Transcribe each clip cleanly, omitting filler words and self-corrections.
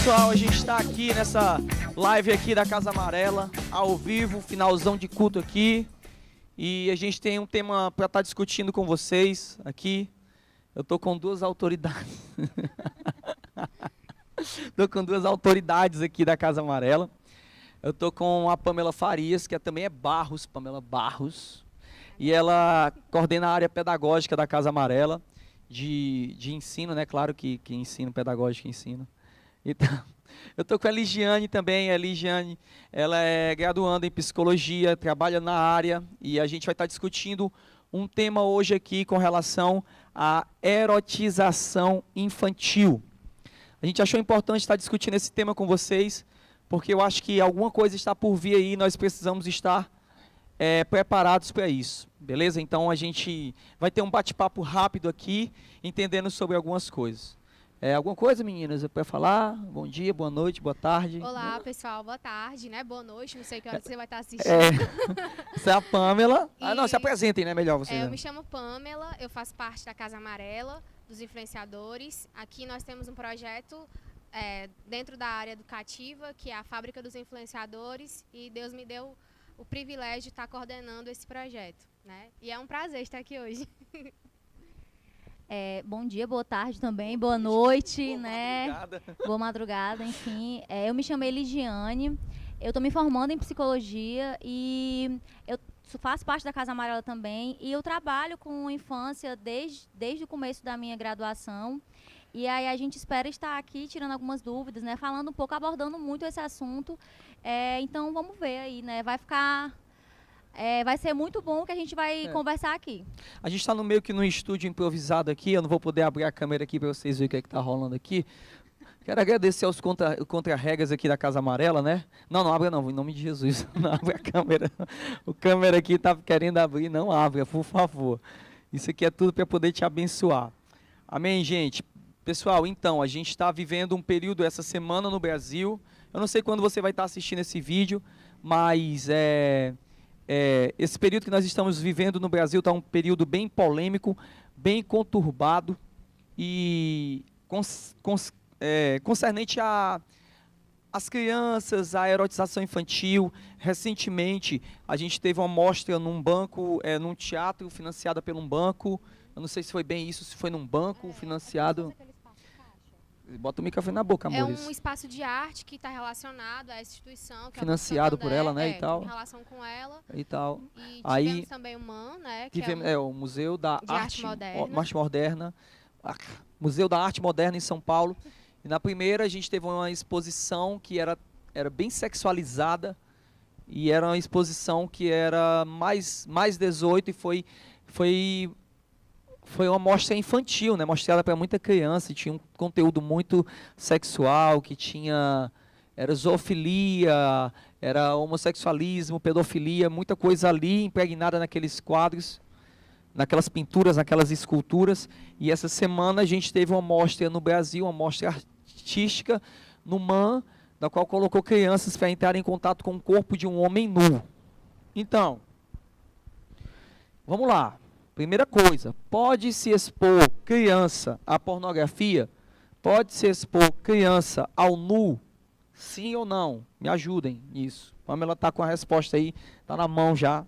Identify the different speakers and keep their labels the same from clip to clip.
Speaker 1: pessoal, a gente está aqui nessa live aqui da Casa Amarela, ao vivo, finalzão de culto aqui. E a gente tem um tema para estar discutindo com vocês aqui. Eu tô com duas autoridades. Tô com duas autoridades aqui da Casa Amarela. Eu tô com a Pamela Farias, que também é Barros, Pamela Barros. E ela coordena a área pedagógica da Casa Amarela, de ensino, né? Claro que ensino, pedagógico ensino. Então, eu tô com a Ligiane também. A Ligiane, ela é graduanda em psicologia, trabalha na área, e a gente vai estar discutindo um tema hoje aqui com relação à erotização infantil. A gente achou importante estar discutindo esse tema com vocês, porque eu acho que alguma coisa está por vir aí, nós precisamos estar preparados para isso, beleza? Então a gente vai ter um bate-papo rápido aqui, entendendo sobre algumas coisas. Alguma coisa, meninas, para falar? Bom dia, boa noite, boa tarde.
Speaker 2: Olá, pessoal, boa tarde, né? Boa noite, não sei que hora você vai estar assistindo.
Speaker 1: Você é a Pamela. Não, se apresentem, né? Melhor vocês.
Speaker 2: Eu me chamo Pamela, eu faço parte da Casa Amarela, dos influenciadores. Aqui nós temos um projeto dentro da área educativa, que é a Fábrica dos Influenciadores, e Deus me deu o privilégio de estar coordenando esse projeto, né? E é um prazer estar aqui hoje.
Speaker 3: Bom dia, boa tarde também, boa noite,
Speaker 1: boa
Speaker 3: né?
Speaker 1: Madrugada.
Speaker 3: Boa madrugada, enfim. Eu me chamo Ligiane, eu estou me formando em psicologia e eu faço parte da Casa Amarela também, e eu trabalho com infância desde o começo da minha graduação. E aí a gente espera estar aqui tirando algumas dúvidas, né? Falando um pouco, abordando muito esse assunto. Então vamos ver aí, né? Vai ser muito bom o que a gente vai conversar aqui.
Speaker 1: A gente está meio que num estúdio improvisado aqui, eu não vou poder abrir a câmera aqui para vocês verem o que está rolando aqui. Quero agradecer aos contra-regas aqui da Casa Amarela, né? Não abra não, em nome de Jesus, não abre a câmera. O câmera aqui está querendo abrir, não abra, por favor. Isso aqui é tudo para poder te abençoar. Amém, gente? Pessoal, então, a gente está vivendo um período essa semana no Brasil. Eu não sei quando você vai estar assistindo esse vídeo, mas esse período que nós estamos vivendo no Brasil está um período bem polêmico, bem conturbado e concernente às crianças, à erotização infantil. Recentemente, a gente teve uma mostra num banco, num teatro financiada por um banco. Eu não sei se foi bem isso, se foi num banco financiado. Bota o microfone na boca, amores.
Speaker 2: É um espaço de arte que está relacionado à instituição. Que
Speaker 1: financiado por ela, né, e tal.
Speaker 2: Em relação com ela.
Speaker 1: E tal.
Speaker 2: E
Speaker 1: aí
Speaker 2: tivemos também o MAN, né? Que
Speaker 1: o Museu da Arte
Speaker 2: Moderna.
Speaker 1: Museu da Arte Moderna em São Paulo. E na primeira a gente teve uma exposição que era bem sexualizada. E era uma exposição que era mais 18 e foi uma mostra infantil, né? Mostrada para muita criança, e tinha um conteúdo muito sexual, que era zoofilia, era homossexualismo, pedofilia, muita coisa ali impregnada naqueles quadros, naquelas pinturas, naquelas esculturas. E essa semana a gente teve uma mostra no Brasil, uma mostra artística no MAN, da qual colocou crianças para entrar em contato com o corpo de um homem nu. Então, vamos lá. Primeira coisa, pode se expor criança à pornografia? Pode se expor criança ao nu? Sim ou não? Me ajudem nisso. A Pamela está com a resposta aí, está na mão já.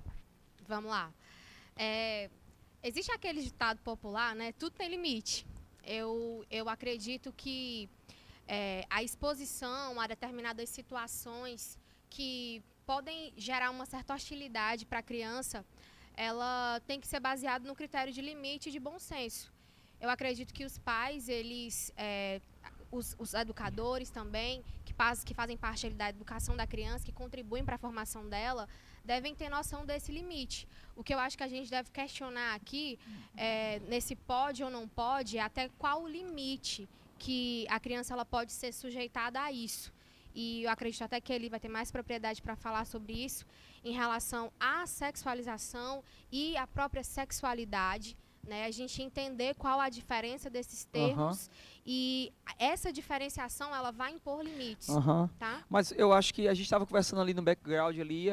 Speaker 2: Vamos lá. Existe aquele ditado popular, né? Tudo tem limite. Eu acredito que a exposição a determinadas situações que podem gerar uma certa hostilidade para a criança, ela tem que ser baseada no critério de limite e de bom senso. Eu acredito que os pais, os educadores também, que fazem parte da educação da criança, que contribuem para a formação dela, devem ter noção desse limite. O que eu acho que a gente deve questionar aqui, nesse pode ou não pode, é até qual o limite que a criança ela pode ser sujeitada a isso. E eu acredito até que ele vai ter mais propriedade para falar sobre isso, em relação à sexualização e à própria sexualidade, né? A gente entender qual a diferença desses termos, e essa diferenciação ela vai impor limites, tá?
Speaker 1: Mas eu acho que a gente estava conversando ali no background ali,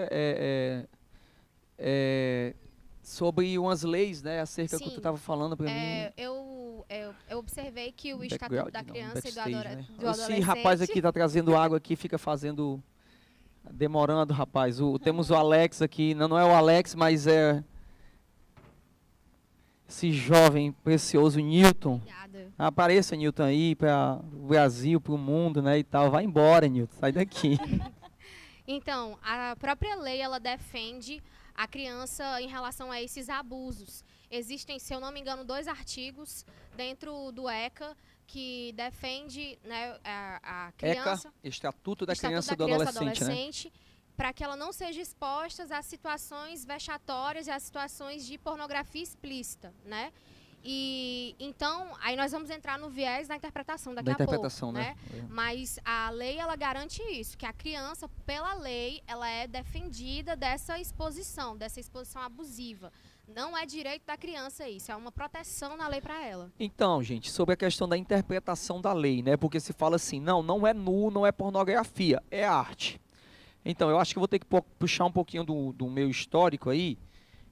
Speaker 1: sobre umas leis, né, acerca do que tu estava falando para mim.
Speaker 2: Eu observei que o Estatuto
Speaker 1: Background,
Speaker 2: da
Speaker 1: não,
Speaker 2: Criança
Speaker 1: backstage,
Speaker 2: e
Speaker 1: né?
Speaker 2: do adolescente...
Speaker 1: Esse rapaz aqui tá trazendo água aqui, fica fazendo... Demorando, rapaz. Temos o Alex aqui, não é o Alex, mas é... Esse jovem precioso, Newton.
Speaker 2: Obrigada.
Speaker 1: Apareça, Newton, aí para o Brasil, para o mundo, né, e tal. Vai embora, Newton, sai daqui.
Speaker 2: Então, a própria lei, ela defende a criança em relação a esses abusos. Existem, se eu não me engano, 2 artigos dentro do ECA que defende, né, a criança...
Speaker 1: ECA, Estatuto da
Speaker 2: Estatuto
Speaker 1: Criança e
Speaker 2: da
Speaker 1: do
Speaker 2: Criança e
Speaker 1: Adolescente, né?
Speaker 2: para que ela não seja exposta a situações vexatórias e a situações de pornografia explícita, né? E então, aí nós vamos entrar no viés da interpretação daqui
Speaker 1: Da
Speaker 2: a pouco,
Speaker 1: interpretação, né?
Speaker 2: Mas a lei, ela garante isso, que a criança, pela lei, ela é defendida dessa exposição abusiva. Não é direito da criança isso, é uma proteção na lei para ela.
Speaker 1: Então, gente, sobre a questão da interpretação da lei, né? Porque se fala assim, não é nu, não é pornografia, é arte. Então, eu acho que eu vou ter que puxar um pouquinho do meu histórico aí,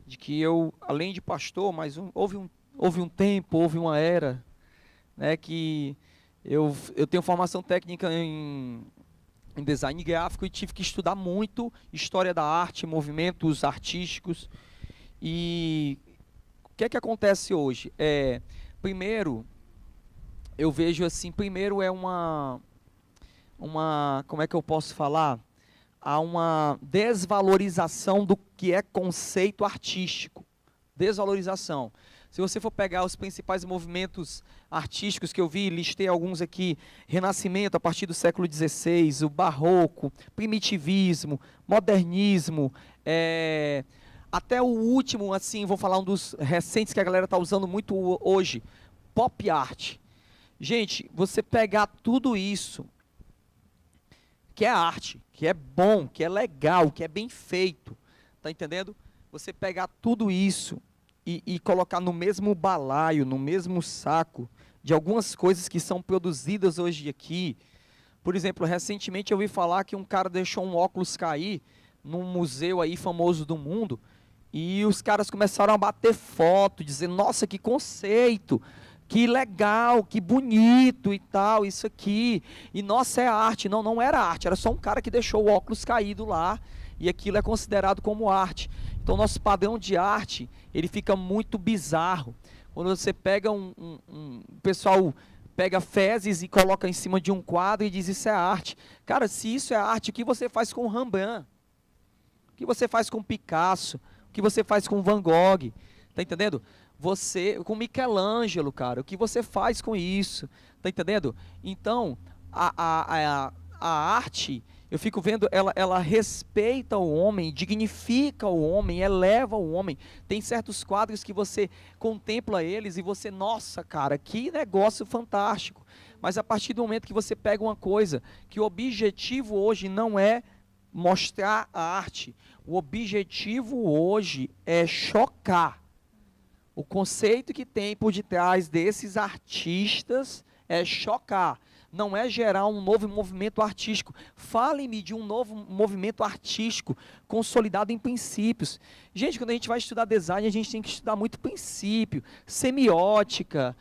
Speaker 1: de que eu, além de pastor, mas houve um tempo, houve uma era, né, que eu tenho formação técnica em design gráfico e tive que estudar muito história da arte, movimentos artísticos. E o que é que acontece hoje? Primeiro, eu vejo assim, primeiro é uma como é que eu posso falar? Há uma desvalorização do que é conceito artístico. Desvalorização. Se você for pegar os principais movimentos artísticos que eu vi, listei alguns aqui: Renascimento a partir do século XVI, o Barroco, Primitivismo, Modernismo, até o último, assim, vou falar um dos recentes que a galera está usando muito hoje, Pop Art. Gente, você pegar tudo isso, que é arte, que é bom, que é legal, que é bem feito, tá entendendo? Você pegar tudo isso e colocar no mesmo balaio, no mesmo saco de algumas coisas que são produzidas hoje aqui. Por exemplo, recentemente eu ouvi falar que um cara deixou um óculos cair num museu aí famoso do mundo e os caras começaram a bater foto, dizendo, nossa, que conceito, que legal, que bonito e tal, isso aqui. E nossa, é arte. Não, não era arte, era só um cara que deixou o óculos caído lá e aquilo é considerado como arte. Então, nosso padrão de arte, ele fica muito bizarro. Quando você pega o pessoal pega fezes e coloca em cima de um quadro e diz, isso é arte. Cara, se isso é arte, o que você faz com Rembrandt? O que você faz com Picasso? O que você faz com Van Gogh? Tá entendendo? Com Michelangelo, cara, o que você faz com isso? Tá entendendo? Então, a arte, eu fico vendo, ela respeita o homem, dignifica o homem, eleva o homem. Tem certos quadros que você contempla eles e você, nossa, cara, que negócio fantástico. Mas a partir do momento que você pega uma coisa, que o objetivo hoje não é mostrar a arte, o objetivo hoje é chocar. O conceito que tem por detrás desses artistas é chocar, não é gerar um novo movimento artístico. Fale-me de um novo movimento artístico consolidado em princípios. Gente, quando a gente vai estudar design, a gente tem que estudar muito princípio, semiótica,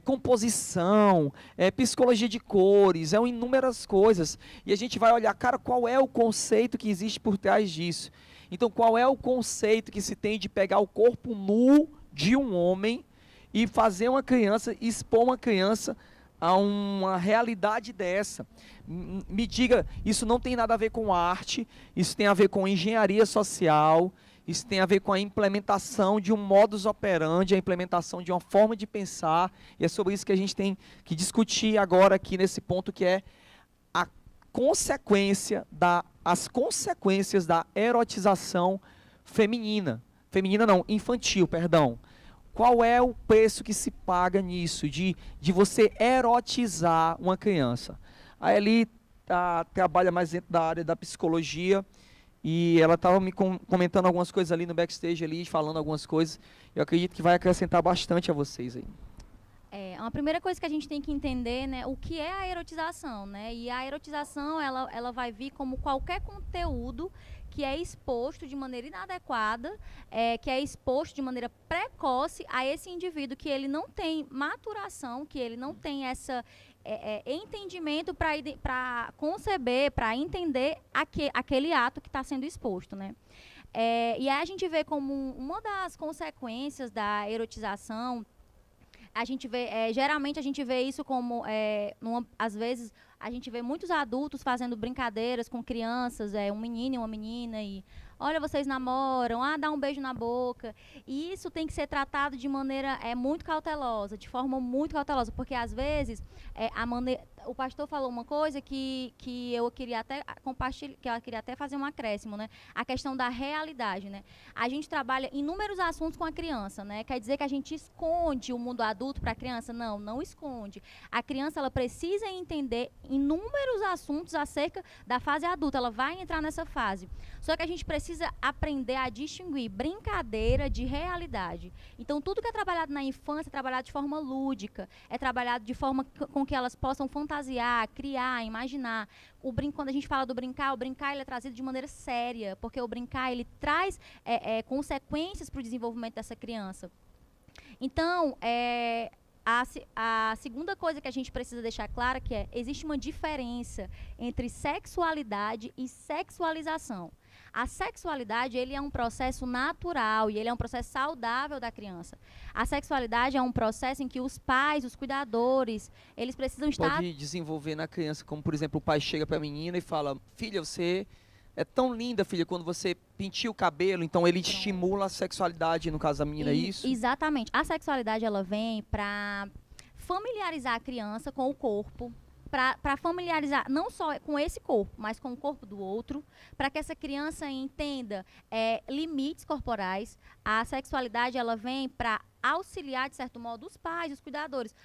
Speaker 1: composição, psicologia de cores, inúmeras coisas. E a gente vai olhar, cara, qual é o conceito que existe por trás disso? Então, qual é o conceito que se tem de pegar o corpo nu de um homem e fazer uma criança, expor uma criança a uma realidade dessa? Me diga, isso não tem nada a ver com arte, isso tem a ver com engenharia social, isso tem a ver com a implementação de um modus operandi, a implementação de uma forma de pensar, e é sobre isso que a gente tem que discutir agora aqui nesse ponto, que é as consequências da erotização feminina. Feminina não, infantil, perdão. Qual é o preço que se paga nisso, de você erotizar uma criança? A Eli trabalha mais dentro da área da psicologia e ela estava me comentando algumas coisas ali no backstage, ali, falando algumas coisas. Eu acredito que vai acrescentar bastante a vocês aí.
Speaker 3: uma primeira coisa que a gente tem que entender, né, o que é a erotização, né? E a erotização, ela vai vir como qualquer conteúdo que é exposto de maneira inadequada, que é exposto de maneira precoce a esse indivíduo que ele não tem maturação, que ele não tem essa entendimento para conceber, para entender aquele ato que está sendo exposto, né? E aí a gente vê como uma das consequências da erotização, a gente vê, geralmente a gente vê isso como, às vezes, a gente vê muitos adultos fazendo brincadeiras com crianças, um menino e uma menina, e olha, vocês namoram, dá um beijo na boca. E isso tem que ser tratado de maneira muito cautelosa, de forma muito cautelosa, porque às vezes o pastor falou uma coisa que eu queria até compartilhar, que eu queria até fazer um acréscimo, né? A questão da realidade, né? A gente trabalha inúmeros assuntos com a criança, né? Quer dizer que a gente esconde o mundo adulto para a criança? Não, não esconde. A criança, ela precisa entender inúmeros assuntos acerca da fase adulta, ela vai entrar nessa fase. Só que a gente precisa aprender a distinguir brincadeira de realidade. Então, tudo que é trabalhado na infância é trabalhado de forma lúdica, é trabalhado de forma com que elas possam fantasiar, criar, imaginar. Quando a gente fala do brincar, o brincar ele é trazido de maneira séria, porque o brincar ele traz consequências para o desenvolvimento dessa criança. Então, a segunda coisa que a gente precisa deixar clara que existe uma diferença entre sexualidade e sexualização. A sexualidade, ele é um processo natural e ele é um processo saudável da criança. A sexualidade é um processo em que os pais, os cuidadores, eles precisam estar...
Speaker 1: Pode desenvolver na criança, como por exemplo, o pai chega para a menina e fala, filha, você é tão linda, filha, quando você penteia o cabelo, então ele estimula a sexualidade, no caso da menina, é isso?
Speaker 3: Exatamente. A sexualidade, ela vem para familiarizar a criança com o corpo, para familiarizar não só com esse corpo, mas com o corpo do outro, para que essa criança entenda limites corporais. A sexualidade, ela vem para auxiliar, de certo modo, os pais, os cuidadores.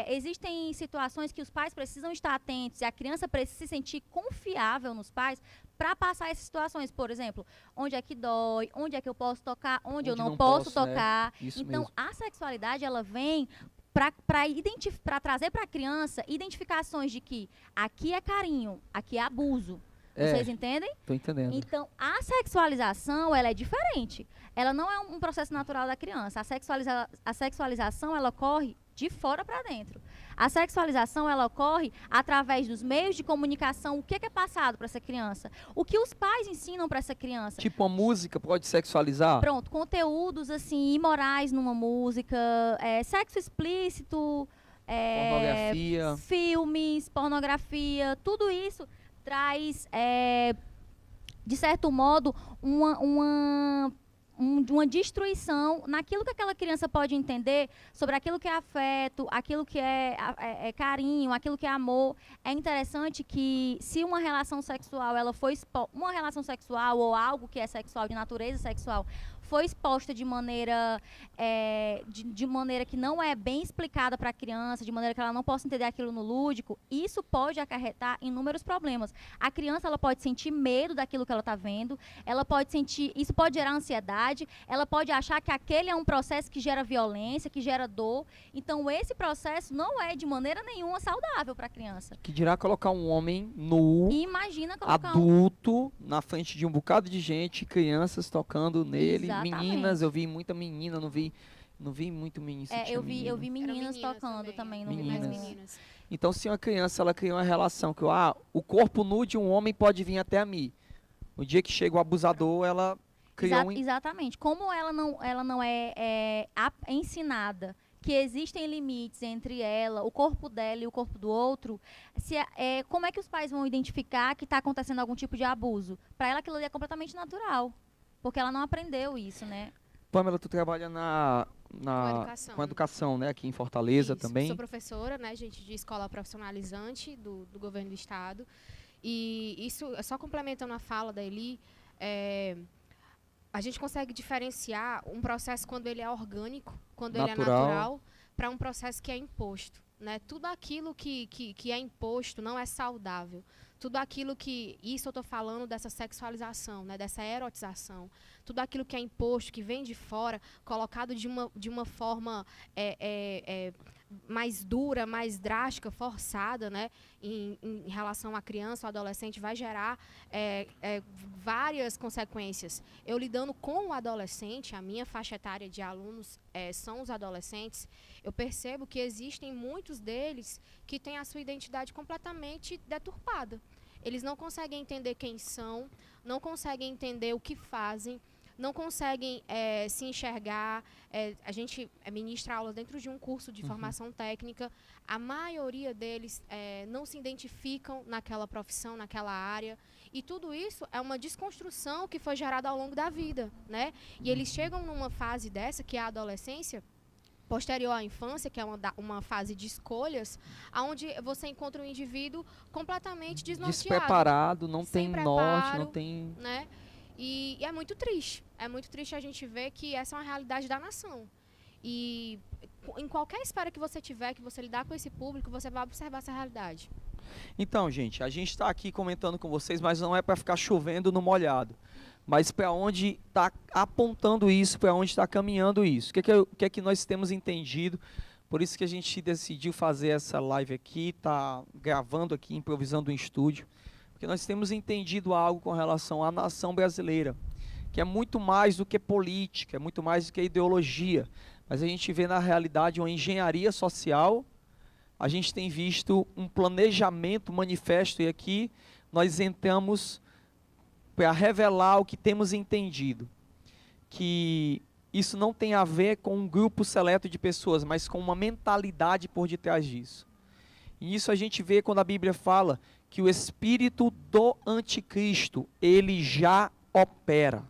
Speaker 3: Existem situações que os pais precisam estar atentos e a criança precisa se sentir confiável nos pais para passar essas situações. Por exemplo, onde é que dói, onde é que eu posso tocar, onde eu não posso tocar.
Speaker 1: Né? Isso
Speaker 3: então,
Speaker 1: mesmo.
Speaker 3: a sexualidade, ela vem para trazer para a criança identificações de que aqui é carinho, aqui é abuso. Vocês entendem?
Speaker 1: Tô entendendo.
Speaker 3: Então, a sexualização, ela é diferente. Ela não é um processo natural da criança. A sexualização, ela ocorre de fora para dentro. A sexualização, ela ocorre através dos meios de comunicação. O que é passado para essa criança? O que os pais ensinam para essa criança?
Speaker 1: Tipo, a música pode sexualizar?
Speaker 3: Pronto, conteúdos, assim, imorais numa música, sexo explícito,
Speaker 1: pornografia,
Speaker 3: filmes, pornografia, tudo isso traz, de certo modo, uma destruição naquilo que aquela criança pode entender sobre aquilo que é afeto, aquilo que é carinho, aquilo que é amor. É interessante que se uma relação sexual, uma relação sexual ou algo que é sexual, de natureza sexual, foi exposta de maneira de maneira que não é bem explicada para a criança, de maneira que ela não possa entender aquilo no lúdico, isso pode acarretar inúmeros problemas. A criança, ela pode sentir medo daquilo que ela está vendo, ela pode sentir, isso pode gerar ansiedade, ela pode achar que aquele é um processo que gera violência, que gera dor. Então, esse processo não é de maneira nenhuma saudável para a criança.
Speaker 1: Que dirá colocar um homem nu,
Speaker 3: E imagina colocar
Speaker 1: adulto, na frente de um bocado de gente, crianças tocando nele.
Speaker 3: Exatamente.
Speaker 1: Meninas, eu vi muita menina, não vi muito menino.
Speaker 3: Eu vi meninas tocando também, não vi mais
Speaker 1: Meninas.
Speaker 3: meninas.
Speaker 1: Então, se uma criança ela cria uma relação que o corpo nu de um homem pode vir até a mim. O dia que chega o abusador, ela criou
Speaker 3: Exatamente. Como ela não é ensinada que existem limites entre ela, o corpo dela e o corpo do outro, como é que os pais vão identificar que está acontecendo algum tipo de abuso? Para ela, aquilo ali é completamente natural. Porque ela não aprendeu isso, né?
Speaker 1: Pamela, tu trabalha com educação, né? Aqui em Fortaleza
Speaker 2: Isso.
Speaker 1: também.
Speaker 2: Sou professora, né, gente, de escola profissionalizante do governo do estado. E isso, só complementando a fala da Eli, a gente consegue diferenciar um processo quando ele é orgânico, quando ele é natural, para um processo que é imposto. Né? Tudo aquilo que é imposto não é saudável. Tudo aquilo isso eu estou falando dessa sexualização, né? Dessa erotização. Tudo aquilo que é imposto, que vem de fora, colocado de uma forma mais dura, mais drástica, forçada, né, em relação à criança ou adolescente, vai gerar várias consequências. Eu lidando com o adolescente, a minha faixa etária de alunos são os adolescentes, eu percebo que existem muitos deles que têm a sua identidade completamente deturpada. Eles não conseguem entender quem são, não conseguem entender o que fazem, não conseguem se enxergar. A gente ministra aulas dentro de um curso de formação técnica. A maioria deles não se identificam naquela profissão, naquela área. E tudo isso é uma desconstrução que foi gerada ao longo da vida, né? E eles chegam numa fase dessa, que é a adolescência, posterior à infância, que é uma fase de escolhas, onde você encontra um indivíduo completamente desnorteado.
Speaker 1: Despreparado, não tem
Speaker 2: sem
Speaker 1: norte,
Speaker 2: preparo,
Speaker 1: não tem...
Speaker 2: né? E é muito triste. É muito triste a gente ver que essa é uma realidade da nação. E em qualquer esfera que você tiver, que você lidar com esse público, você vai observar essa realidade.
Speaker 1: Então, gente, a gente está aqui comentando com vocês, mas não é para ficar chovendo no molhado. Mas para onde está apontando isso, para onde está caminhando isso. O que é que nós temos entendido? Por isso que a gente decidiu fazer essa live aqui, está gravando aqui, improvisando um estúdio. Porque nós temos entendido algo com relação à nação brasileira, que é muito mais do que política, é muito mais do que ideologia. Mas a gente vê na realidade uma engenharia social, a gente tem visto um planejamento manifesto, e aqui nós entramos para revelar o que temos entendido. Que isso não tem a ver com um grupo seleto de pessoas, mas com uma mentalidade por detrás disso. E isso a gente vê quando a Bíblia fala que o espírito do anticristo, ele já opera.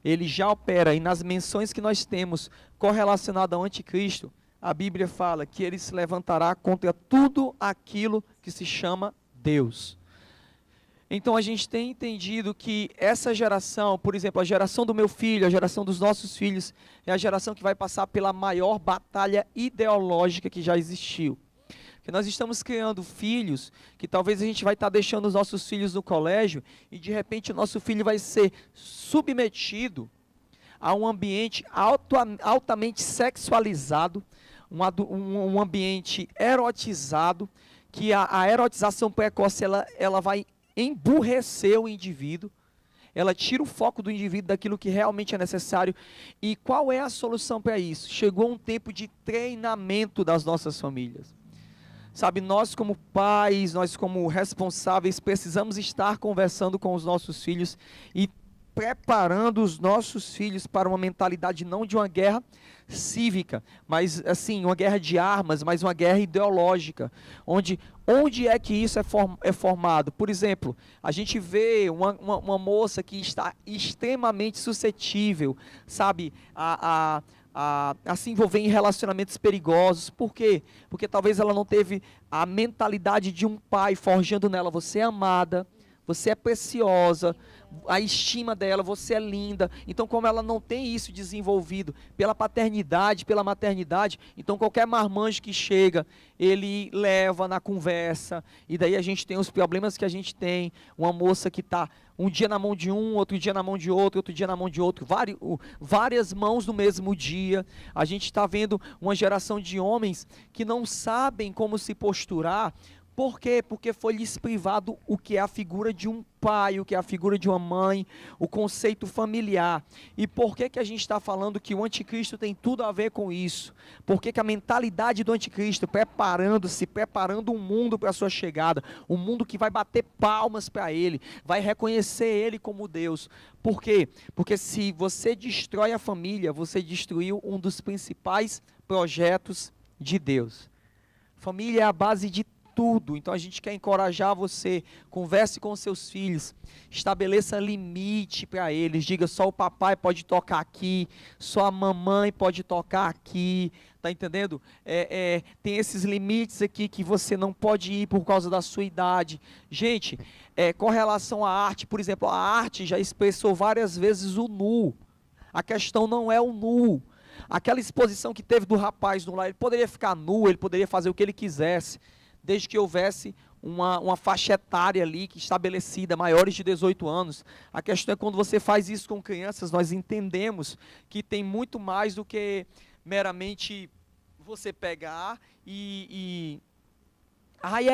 Speaker 1: Ele já opera, e nas menções que nós temos correlacionadas ao anticristo, a Bíblia fala que ele se levantará contra tudo aquilo que se chama Deus. Então a gente tem entendido que essa geração, por exemplo, a geração do meu filho, a geração dos nossos filhos, é a geração que vai passar pela maior batalha ideológica que já existiu. Que nós estamos criando filhos, que talvez a gente vai estar deixando os nossos filhos no colégio, e de repente o nosso filho vai ser submetido a um ambiente altamente sexualizado, um ambiente erotizado, que a erotização precoce ela vai emburrecer o indivíduo, ela tira o foco do indivíduo daquilo que realmente é necessário. E qual é a solução para isso? Chegou um tempo de treinamento das nossas famílias. Sabe, nós como pais, nós como responsáveis, precisamos estar conversando com os nossos filhos e preparando os nossos filhos para uma mentalidade não de uma guerra cívica, mas assim, uma guerra de armas, mas uma guerra ideológica, onde é que isso é formado? Por exemplo, a gente vê uma moça que está extremamente suscetível, sabe, a se envolver em relacionamentos perigosos. Por quê? Porque talvez ela não teve a mentalidade de um pai forjando nela: você é amada, você é preciosa, a estima dela, você é linda. Então, como ela não tem isso desenvolvido pela paternidade, pela maternidade, então qualquer marmanjo que chega, ele leva na conversa, e daí a gente tem os problemas que a gente tem. Uma moça que está um dia na mão de um, outro dia na mão de outro, outro dia na mão de outro, várias mãos no mesmo dia. A gente está vendo uma geração de homens que não sabem como se posturar. Por quê? Porque foi lhes privado o que é a figura de um pai, o que é a figura de uma mãe, o conceito familiar. E por que a gente está falando que o anticristo tem tudo a ver com isso? Porque que a mentalidade do anticristo, preparando um mundo para a sua chegada, um mundo que vai bater palmas para ele, vai reconhecer ele como Deus. Por quê? Porque se você destrói a família, você destruiu um dos principais projetos de Deus. Família é a base de tudo. Então a gente quer encorajar você, converse com seus filhos, estabeleça limite para eles, diga: só o papai pode tocar aqui, só a mamãe pode tocar aqui, tá entendendo? Tem esses limites aqui que você não pode ir por causa da sua idade. Gente, com relação à arte, por exemplo, a arte já expressou várias vezes o nu. A questão não é o nu. Aquela exposição que teve do rapaz no lar, ele poderia ficar nu, ele poderia fazer o que ele quisesse, desde que houvesse uma faixa etária ali que estabelecida, maiores de 18 anos. A questão é quando você faz isso com crianças, nós entendemos que tem muito mais do que meramente você pegar é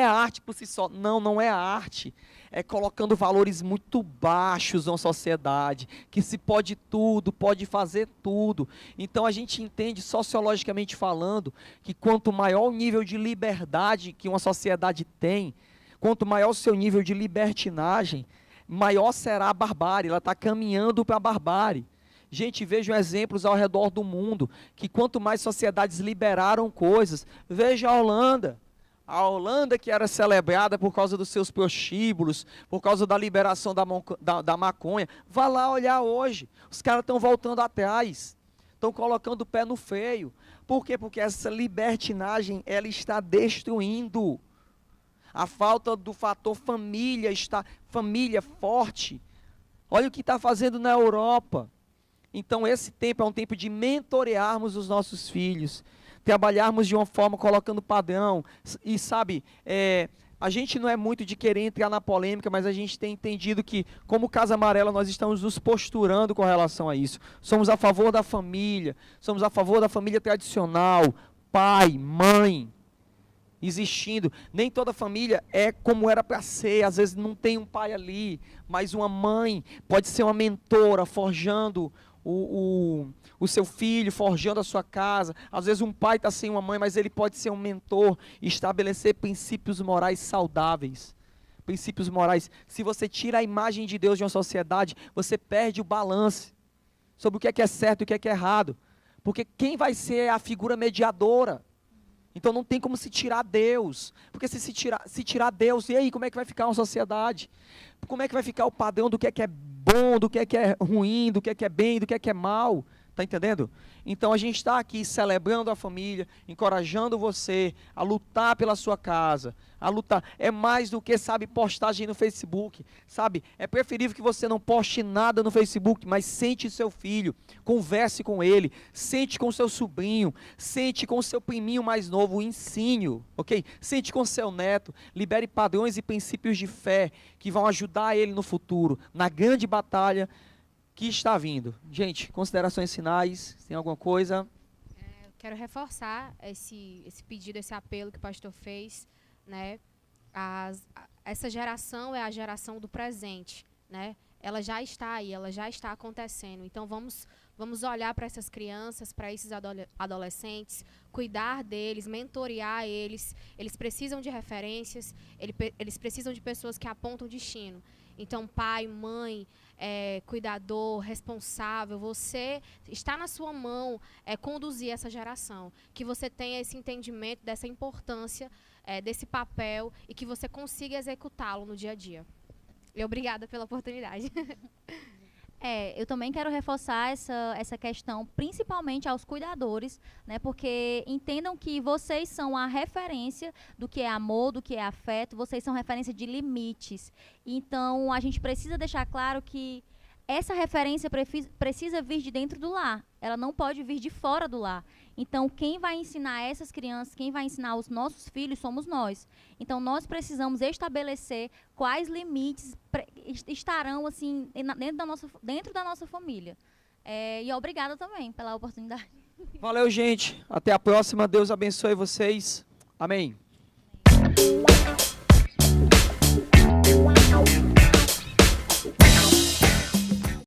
Speaker 1: arte por si só. Não, não é arte. É colocando valores muito baixos na sociedade, que se pode tudo, pode fazer tudo. Então a gente entende, sociologicamente falando, que quanto maior o nível de liberdade que uma sociedade tem, quanto maior o seu nível de libertinagem, maior será a barbárie. Ela está caminhando para a barbárie. Gente, vejam exemplos ao redor do mundo, que quanto mais sociedades liberaram coisas, veja a Holanda. A Holanda, que era celebrada por causa dos seus prostíbulos, por causa da liberação da maconha, vá lá olhar hoje. Os caras estão voltando atrás, estão colocando o pé no freio. Por quê? Porque essa libertinagem, ela está destruindo. A falta do fator família forte. Olha o que está fazendo na Europa. Então esse tempo é um tempo de mentorearmos os nossos filhos, trabalharmos de uma forma colocando padrão. E sabe, a gente não é muito de querer entrar na polêmica, mas a gente tem entendido que, como Casa Amarela, nós estamos nos posturando com relação a isso. Somos a favor da família, somos a favor da família tradicional, pai, mãe, existindo. Nem toda família é como era para ser, às vezes não tem um pai ali, mas uma mãe pode ser uma mentora, forjando o seu filho, forjando a sua casa. Às vezes um pai está sem uma mãe, mas ele pode ser um mentor e estabelecer princípios morais saudáveis. Princípios morais. Se você tira a imagem de Deus de uma sociedade, você perde o balance sobre o que é certo e o que é errado. Porque quem vai ser é a figura mediadora. Então não tem como se tirar Deus. Porque se tirar Deus, e aí como é que vai ficar uma sociedade? Como é que vai ficar o padrão do que é bom, do que é ruim, do que é bem, do que é mal? Está entendendo? Então a gente está aqui celebrando a família, encorajando você a lutar pela sua casa, a lutar. É mais do que, sabe, postagem no Facebook, sabe? É preferível que você não poste nada no Facebook, mas sente seu filho, converse com ele, sente com seu sobrinho, sente com seu priminho mais novo, ensine-o, ok? Sente com seu neto, libere padrões e princípios de fé que vão ajudar ele no futuro, na grande batalha que está vindo. Gente, considerações finais, tem alguma coisa?
Speaker 2: Eu quero reforçar esse pedido, esse apelo que o pastor fez, né? Essa geração é a geração do presente, né? Ela já está aí, ela já está acontecendo. Então vamos olhar para essas crianças, para esses adolescentes, cuidar deles, mentorear eles. Eles precisam de referências, eles precisam de pessoas que apontam o destino. Então, pai, mãe, cuidador, responsável, você está na sua mão conduzir essa geração. Que você tenha esse entendimento dessa importância, desse papel e que você consiga executá-lo no dia a dia. E obrigada pela oportunidade.
Speaker 3: Eu também quero reforçar essa questão, principalmente aos cuidadores, né? Porque entendam que vocês são a referência do que é amor, do que é afeto, vocês são referência de limites. Então, a gente precisa deixar claro que essa referência precisa vir de dentro do lar, ela não pode vir de fora do lar. Então, quem vai ensinar essas crianças, quem vai ensinar os nossos filhos, somos nós. Então, nós precisamos estabelecer quais limites estarão assim dentro da nossa família. E obrigada também pela oportunidade.
Speaker 1: Valeu, gente. Até a próxima. Deus abençoe vocês. Amém.